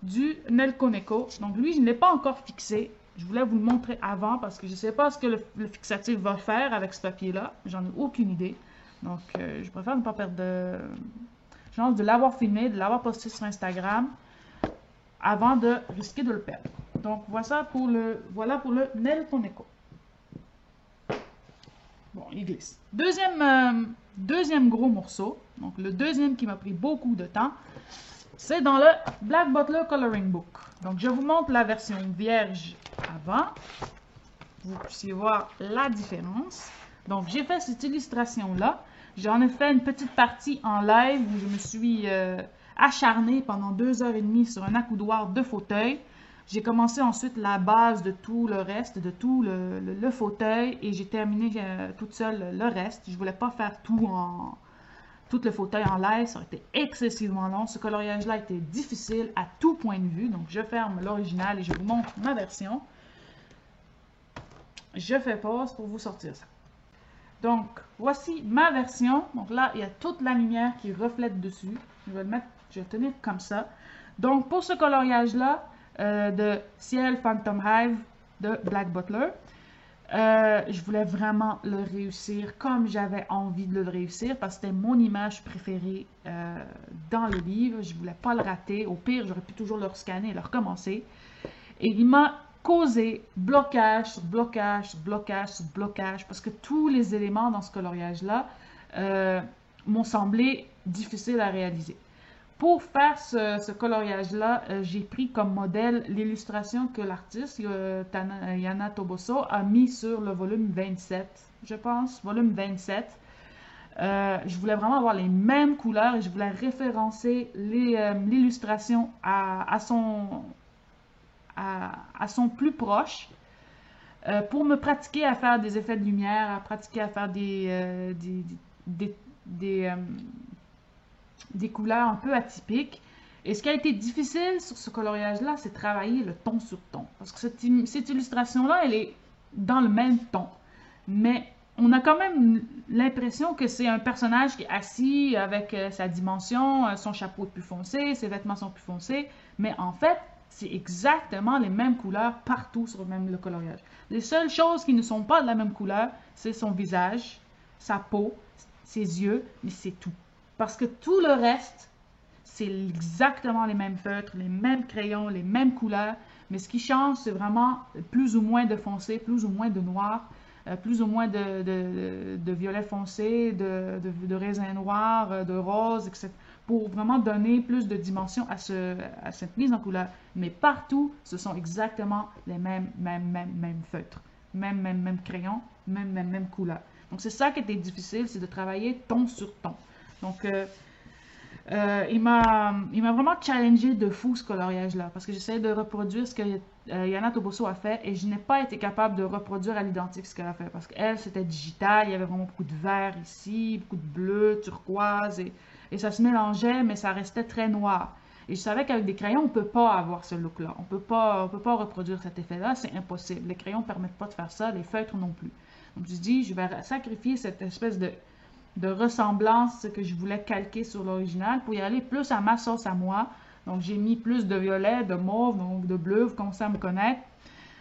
du Nelco Neco. Donc lui, je ne l'ai pas encore fixé. Je voulais vous le montrer avant parce que je ne sais pas ce que le fixatif va faire avec ce papier-là. J'en ai aucune idée. Donc je préfère ne pas perdre de chance de l'avoir filmé, de l'avoir posté sur Instagram avant de risquer de le perdre. Donc voilà pour le Nelco Neco. Bon, il glisse. Deuxième gros morceau, donc le deuxième qui m'a pris beaucoup de temps, c'est dans le Black Butler Coloring Book. Donc je vous montre la version vierge avant, vous puissiez voir la différence. Donc j'ai fait cette illustration-là, j'en ai fait une petite partie en live où je me suis acharnée pendant 2h30 sur un accoudoir de fauteuil. J'ai commencé ensuite la base de tout le reste, de tout le fauteuil, et j'ai terminé toute seule le reste. Je voulais pas faire tout le fauteuil en live, ça aurait été excessivement long. Ce coloriage-là était difficile à tout point de vue, donc je ferme l'original et je vous montre ma version. Je fais pause pour vous sortir ça. Donc, voici ma version. Donc là, il y a toute la lumière qui reflète dessus. Je vais le tenir comme ça. Donc, pour ce coloriage-là, de Ciel Phantom Hive de Black Butler. Je voulais vraiment le réussir comme j'avais envie de le réussir parce que c'était mon image préférée dans le livre. Je voulais pas le rater. Au pire, j'aurais pu toujours le rescanner et le recommencer. Et il m'a causé blocage sur blocage sur blocage sur blocage parce que tous les éléments dans ce coloriage-là m'ont semblé difficiles à réaliser. Pour faire ce coloriage-là, j'ai pris comme modèle l'illustration que l'artiste, Yana Toboso, a mis sur le volume 27, je pense, volume 27. Je voulais vraiment avoir les mêmes couleurs et je voulais référencer l'illustration à son plus proche pour me pratiquer à faire des effets de lumière, à pratiquer à faire des couleurs un peu atypiques. Et ce qui a été difficile sur ce coloriage-là, c'est travailler le ton sur ton. Parce que cette illustration-là, elle est dans le même ton. Mais on a quand même l'impression que c'est un personnage qui est assis avec sa dimension, son chapeau est plus foncé, ses vêtements sont plus foncés. Mais en fait, c'est exactement les mêmes couleurs partout sur le coloriage. Les seules choses qui ne sont pas de la même couleur, c'est son visage, sa peau, ses yeux, mais c'est tout. Parce que tout le reste, c'est exactement les mêmes feutres, les mêmes crayons, les mêmes couleurs. Mais ce qui change, c'est vraiment plus ou moins de foncé, plus ou moins de noir, plus ou moins de violet foncé, de raisin noir, de rose, etc. Pour vraiment donner plus de dimension à cette mise en couleur. Mais partout, ce sont exactement les mêmes feutres, même crayons, même couleur. Donc c'est ça qui était difficile, c'est de travailler ton sur ton. Donc, il m'a vraiment challengé de fou ce coloriage-là, parce que j'essayais de reproduire ce que Yana Toboso a fait, et je n'ai pas été capable de reproduire à l'identique ce qu'elle a fait, parce qu'elle, c'était digital, il y avait vraiment beaucoup de vert ici, beaucoup de bleu, turquoise, et ça se mélangeait, mais ça restait très noir. Et je savais qu'avec des crayons, on ne peut pas avoir ce look-là, on peut pas reproduire cet effet-là, c'est impossible. Les crayons ne permettent pas de faire ça, les feutres non plus. Donc, je dis, je vais sacrifier cette espèce de ressemblance que je voulais calquer sur l'original pour y aller plus à ma sauce à moi. Donc, j'ai mis plus de violet, de mauve, donc de bleu, vous commencez à me connaître.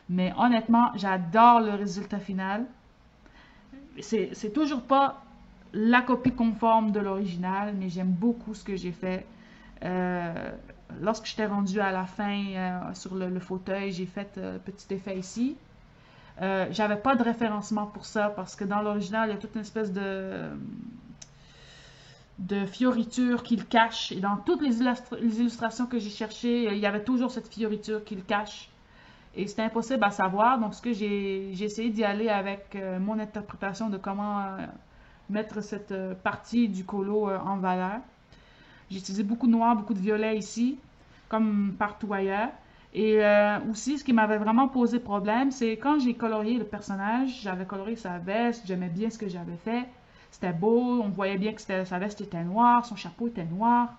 Mais honnêtement, j'adore le résultat final. C'est toujours pas la copie conforme de l'original, mais j'aime beaucoup ce que j'ai fait. Lorsque j'étais rendue à la fin sur le fauteuil, j'ai fait petit effet ici. J'avais pas de référencement pour ça parce que dans l'original, il y a toute une espèce de fioriture qu'il cache. Et dans toutes les illustrations que j'ai cherchées, il y avait toujours cette fioriture qu'il cache. Et c'était impossible à savoir. Donc, ce que j'ai essayé d'y aller avec mon interprétation de comment mettre cette partie du colo en valeur. J'ai utilisé beaucoup de noir, beaucoup de violet ici, comme partout ailleurs. Et aussi, ce qui m'avait vraiment posé problème, c'est quand j'ai colorié le personnage, j'avais coloré sa veste, j'aimais bien ce que j'avais fait. C'était beau, on voyait bien que sa veste était noire, son chapeau était noir.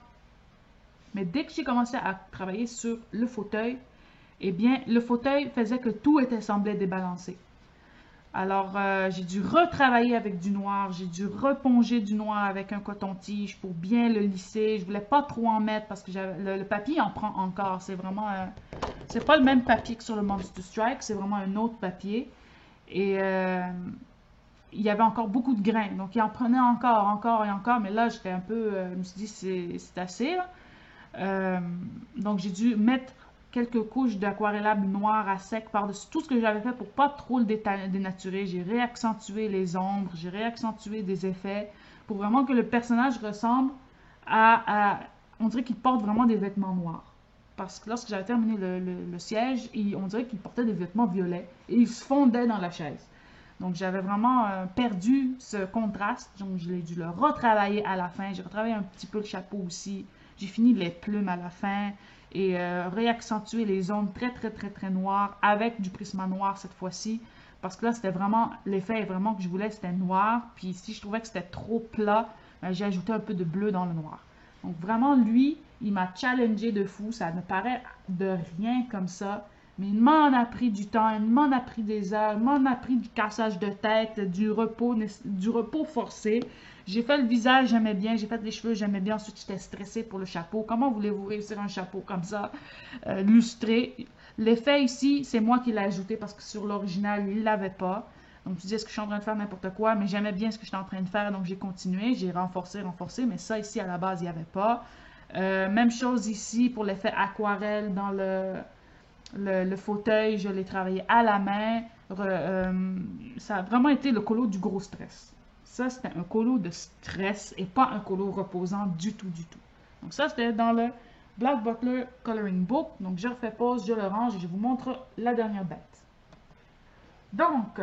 Mais dès que j'ai commencé à travailler sur le fauteuil, eh bien, le fauteuil faisait que tout était semblait débalancé. Alors, j'ai dû retravailler avec du noir, j'ai dû reponger du noir avec un coton-tige pour bien le lisser. Je voulais pas trop en mettre parce que le papier en prend encore. C'est vraiment, c'est pas le même papier que sur le Monster Strike, c'est vraiment un autre papier. Et il y avait encore beaucoup de grains, donc il en prenait encore et encore. Mais là, j'étais un peu, je me suis dit, c'est assez, là. Donc, j'ai dû mettre quelques couches d'aquarellable noir à sec par-dessus tout ce que j'avais fait pour pas trop le dénaturer. J'ai réaccentué les ombres, j'ai réaccentué des effets pour vraiment que le personnage ressemble on dirait qu'il porte vraiment des vêtements noirs. Parce que lorsque j'avais terminé le siège, on dirait qu'il portait des vêtements violets et il se fondait dans la chaise. Donc j'avais vraiment perdu ce contraste, donc je l'ai dû le retravailler à la fin. J'ai retravaillé un petit peu le chapeau aussi. J'ai fini les plumes à la fin et réaccentuer les ombres très noires avec du prisma noir cette fois-ci. Parce que là, c'était vraiment, l'effet vraiment que je voulais, c'était noir. Puis si je trouvais que c'était trop plat, j'ai ajouté un peu de bleu dans le noir. Donc vraiment, lui, il m'a challengé de fou. Ça me paraît de rien comme ça. Mais il m'en a pris du temps, il m'en a pris des heures, il m'en a pris du cassage de tête, du repos forcé. J'ai fait le visage, j'aimais bien. J'ai fait les cheveux, j'aimais bien. Ensuite, j'étais stressée pour le chapeau. Comment voulez-vous réussir un chapeau comme ça, lustré? L'effet ici, c'est moi qui l'ai ajouté parce que sur l'original, il ne l'avait pas. Donc, je disais, est-ce que je suis en train de faire n'importe quoi? Mais j'aimais bien ce que j'étais en train de faire, donc j'ai continué. J'ai renforcé. Mais ça, ici, à la base, il n'y avait pas. Même chose ici pour l'effet aquarelle dans le fauteuil, je l'ai travaillé à la main. Ça a vraiment été le colo du gros stress. Ça, c'était un colo de stress et pas un colo reposant du tout. Donc ça, c'était dans le Black Butler Coloring Book. Donc je refais pause, je le range et je vous montre la dernière bête. Donc,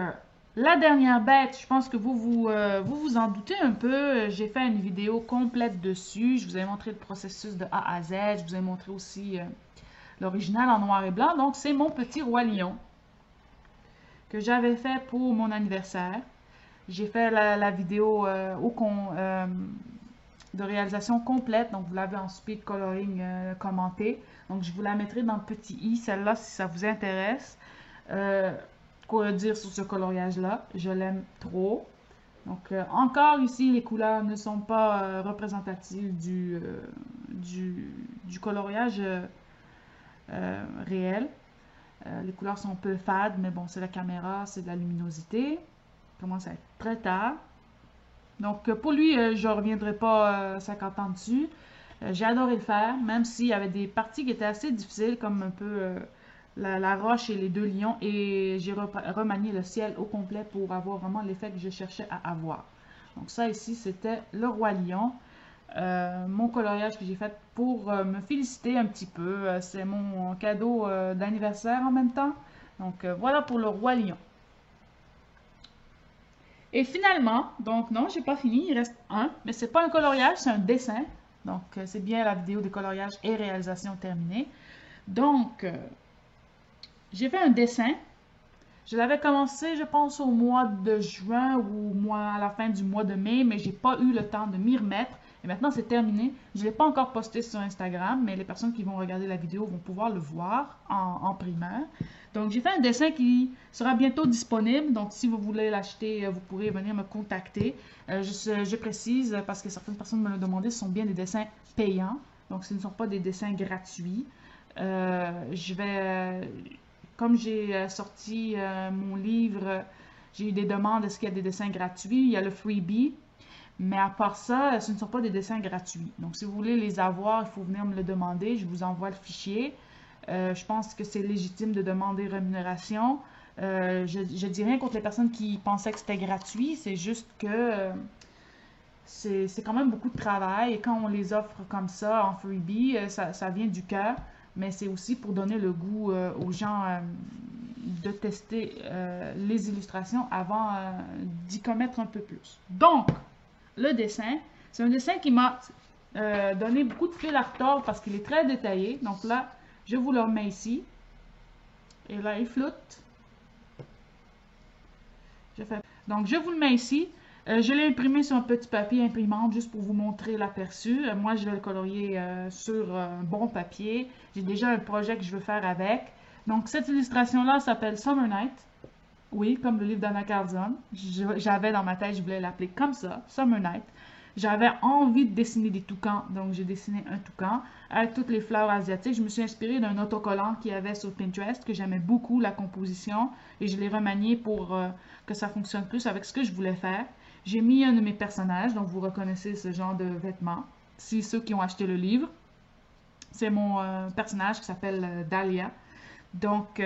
la dernière bête, je pense que vous en doutez un peu. J'ai fait une vidéo complète dessus. Je vous ai montré le processus de A à Z. Je vous ai montré aussi l'original en noir et blanc. Donc, c'est mon petit roi lion que j'avais fait pour mon anniversaire. J'ai fait la vidéo de réalisation complète. Donc, vous l'avez en speed coloring commenté. Donc, je vous la mettrai dans le petit i, celle-là, si ça vous intéresse. Quoi dire sur ce coloriage-là? Je l'aime trop. Donc, encore ici, les couleurs ne sont pas représentatives du coloriage réel. Les couleurs sont un peu fades, mais bon, c'est la caméra, c'est de la luminosité. Il commence à être très tard. Donc, pour lui, je ne reviendrai pas 50 ans dessus. J'ai adoré le faire, même s'il y avait des parties qui étaient assez difficiles, comme un peu la roche et les deux lions. Et j'ai remanié le ciel au complet pour avoir vraiment l'effet que je cherchais à avoir. Donc, ça ici, c'était le roi lion. Mon coloriage que j'ai fait pour me féliciter un petit peu. C'est mon cadeau d'anniversaire en même temps. Donc voilà pour le roi lion. Et finalement, donc non, j'ai pas fini, il reste un, mais c'est pas un coloriage, c'est un dessin. Donc c'est bien la vidéo des coloriages et réalisation terminée. Donc j'ai fait un dessin. Je l'avais commencé, je pense, au mois de juin ou à la fin du mois de mai, mais j'ai pas eu le temps de m'y remettre. Et maintenant, c'est terminé. Je ne l'ai pas encore posté sur Instagram, mais les personnes qui vont regarder la vidéo vont pouvoir le voir en primaire. Donc, j'ai fait un dessin qui sera bientôt disponible. Donc, si vous voulez l'acheter, vous pourrez venir me contacter. Je précise, parce que certaines personnes me l'ont demandé, ce sont bien des dessins payants. Donc, ce ne sont pas des dessins gratuits. Comme j'ai sorti mon livre, j'ai eu des demandes, est-ce qu'il y a des dessins gratuits? Il y a le freebie. Mais à part ça, ce ne sont pas des dessins gratuits. Donc, si vous voulez les avoir, il faut venir me le demander. Je vous envoie le fichier. Je pense que c'est légitime de demander rémunération. Je dis rien contre les personnes qui pensaient que c'était gratuit. C'est juste que c'est quand même beaucoup de travail. Et quand on les offre comme ça, en freebie, ça vient du cœur. Mais c'est aussi pour donner le goût aux gens de tester les illustrations avant d'y commettre un peu plus. Donc, le dessin, c'est un dessin qui m'a donné beaucoup de fil à retordre parce qu'il est très détaillé. Donc là, je vous le remets ici. Et là, il flotte. Donc, je vous le mets ici. Je l'ai imprimé sur un petit papier imprimante juste pour vous montrer l'aperçu. Moi, je vais le colorier sur un bon papier. J'ai déjà un projet que je veux faire avec. Donc, cette illustration-là s'appelle Summer Night. Oui, comme le livre d'Anna Carlson. J'avais dans ma tête, je voulais l'appeler comme ça, Summer Night. J'avais envie de dessiner des toucans, donc j'ai dessiné un toucan avec toutes les fleurs asiatiques. Je me suis inspirée d'un autocollant qu'il y avait sur Pinterest, que j'aimais beaucoup la composition, et je l'ai remanié pour que ça fonctionne plus avec ce que je voulais faire. J'ai mis un de mes personnages, donc vous reconnaissez ce genre de vêtements, si ceux qui ont acheté le livre. C'est mon personnage qui s'appelle Dahlia. Donc,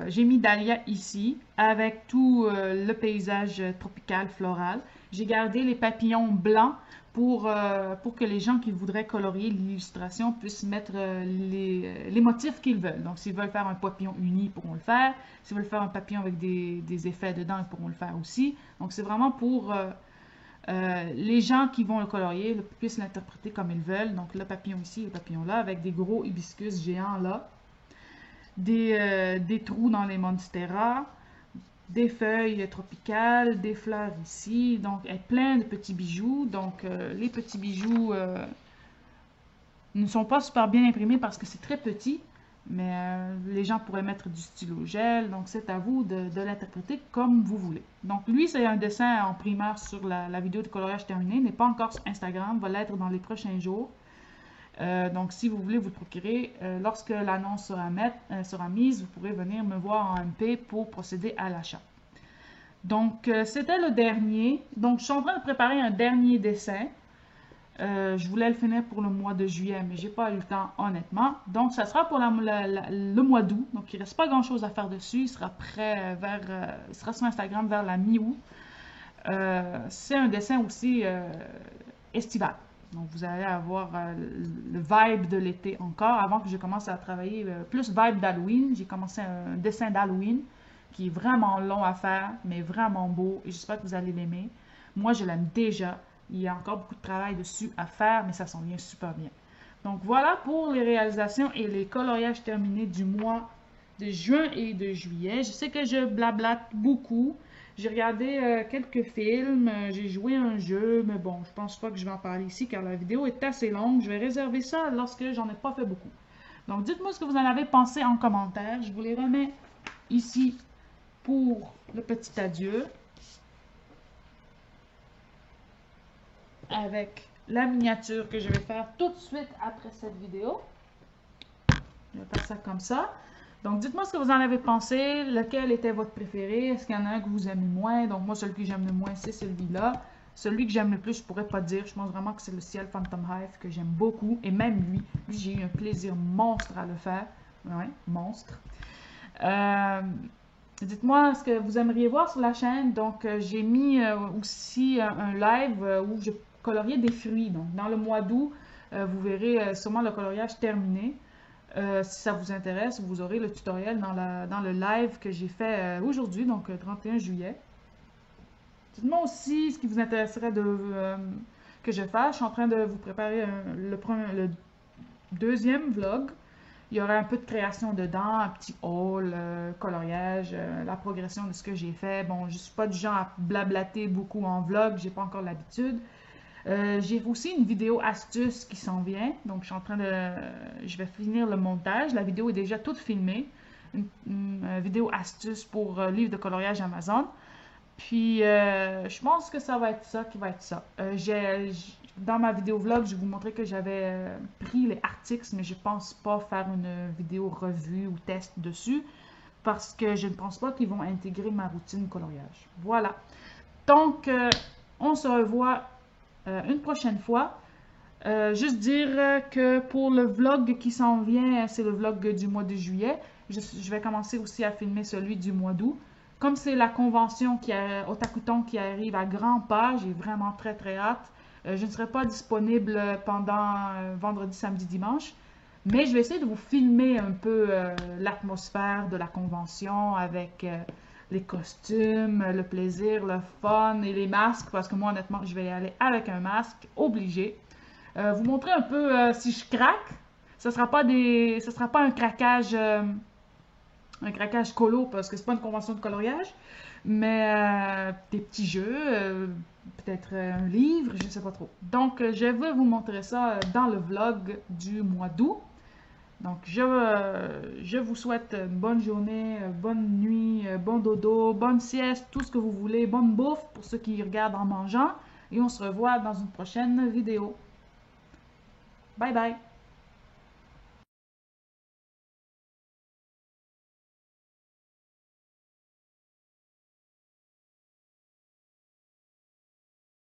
j'ai mis Dahlia ici avec tout le paysage tropical, floral. J'ai gardé les papillons blancs pour que les gens qui voudraient colorier l'illustration puissent mettre les motifs qu'ils veulent. Donc, s'ils veulent faire un papillon uni, ils pourront le faire. S'ils veulent faire un papillon avec des effets dedans, ils pourront le faire aussi. Donc, c'est vraiment pour les gens qui vont le colorier puissent l'interpréter comme ils veulent. Donc, le papillon ici, le papillon là, avec des gros hibiscus géants là. Des trous dans les monstera, des feuilles tropicales, des fleurs ici, donc plein de petits bijoux. Donc les petits bijoux ne sont pas super bien imprimés parce que c'est très petit, mais les gens pourraient mettre du stylo gel, donc c'est à vous de l'interpréter comme vous voulez. Donc lui, c'est un dessin en primaire sur la vidéo de coloriage terminé, n'est pas encore sur Instagram, va l'être dans les prochains jours. Donc, si vous voulez vous le procurer, lorsque l'annonce sera mise, vous pourrez venir me voir en MP pour procéder à l'achat. Donc, c'était le dernier. Donc, je suis en train de préparer un dernier dessin. Je voulais le finir pour le mois de juillet, mais j'ai pas eu le temps, honnêtement. Donc, ça sera pour le mois d'août. Donc, il ne reste pas grand-chose à faire dessus. Il sera prêt il sera sur Instagram vers la mi-août. C'est un dessin aussi estival. Donc, vous allez avoir le vibe de l'été encore. Avant que je commence à travailler plus vibe d'Halloween, j'ai commencé un dessin d'Halloween qui est vraiment long à faire, mais vraiment beau. Et j'espère que vous allez l'aimer. Moi, je l'aime déjà. Il y a encore beaucoup de travail dessus à faire, mais ça s'en vient super bien. Donc, voilà pour les réalisations et les coloriages terminés du mois de juin et de juillet. Je sais que je blablate beaucoup. J'ai regardé quelques films, j'ai joué un jeu, mais bon, je pense pas que je vais en parler ici car la vidéo est assez longue. Je vais réserver ça lorsque j'en ai pas fait beaucoup. Donc, dites-moi ce que vous en avez pensé en commentaire. Je vous les remets ici pour le petit adieu. Avec la miniature que je vais faire tout de suite après cette vidéo. Je vais faire ça comme ça. Donc, dites-moi ce que vous en avez pensé, lequel était votre préféré, est-ce qu'il y en a un que vous aimez moins? Donc, moi, celui que j'aime le moins, c'est celui-là. Celui que j'aime le plus, je pourrais pas dire. Je pense vraiment que c'est le Ciel Phantom Hive que j'aime beaucoup. Et même lui, j'ai eu un plaisir monstre à le faire. Ouais, monstre. Dites-moi ce que vous aimeriez voir sur la chaîne. Donc, j'ai mis aussi un live où je coloriais des fruits. Donc, dans le mois d'août, vous verrez sûrement le coloriage terminé. Si ça vous intéresse, vous aurez le tutoriel dans le live que j'ai fait aujourd'hui, donc 31 juillet. Dites-moi aussi ce qui vous intéresserait que je fasse. Je suis en train de vous préparer le deuxième vlog. Il y aura un peu de création dedans, un petit haul, coloriage, la progression de ce que j'ai fait. Bon, je suis pas du genre à blablater beaucoup en vlog, j'ai pas encore l'habitude. J'ai aussi une vidéo astuce qui s'en vient, donc je vais finir le montage. La vidéo est déjà toute filmée, une vidéo astuce pour livre de coloriage Amazon. Puis, je pense que ça va être ça qui va être ça. Dans ma vidéo vlog, je vais vous montrer que j'avais pris les articles, mais je pense pas faire une vidéo revue ou test dessus, parce que je ne pense pas qu'ils vont intégrer ma routine coloriage. Voilà. Donc, on se revoit une prochaine fois. Juste dire que pour le vlog qui s'en vient, c'est le vlog du mois de juillet. Je vais commencer aussi à filmer celui du mois d'août. Comme c'est la convention Otakuton qui arrive à grands pas, j'ai vraiment très très hâte. Je ne serai pas disponible pendant vendredi, samedi, dimanche, mais je vais essayer de vous filmer un peu l'atmosphère de la convention avec les costumes, le plaisir, le fun et les masques, parce que moi honnêtement, je vais y aller avec un masque, obligé. Vous montrer un peu si je craque. Ce sera pas un craquage colo parce que c'est pas une convention de coloriage, mais des petits jeux, peut-être un livre, je sais pas trop. Donc, je vais vous montrer ça dans le vlog du mois d'août. Donc, je vous souhaite une bonne journée, bonne nuit, bon dodo, bonne sieste, tout ce que vous voulez, bonne bouffe pour ceux qui regardent en mangeant. Et on se revoit dans une prochaine vidéo. Bye bye!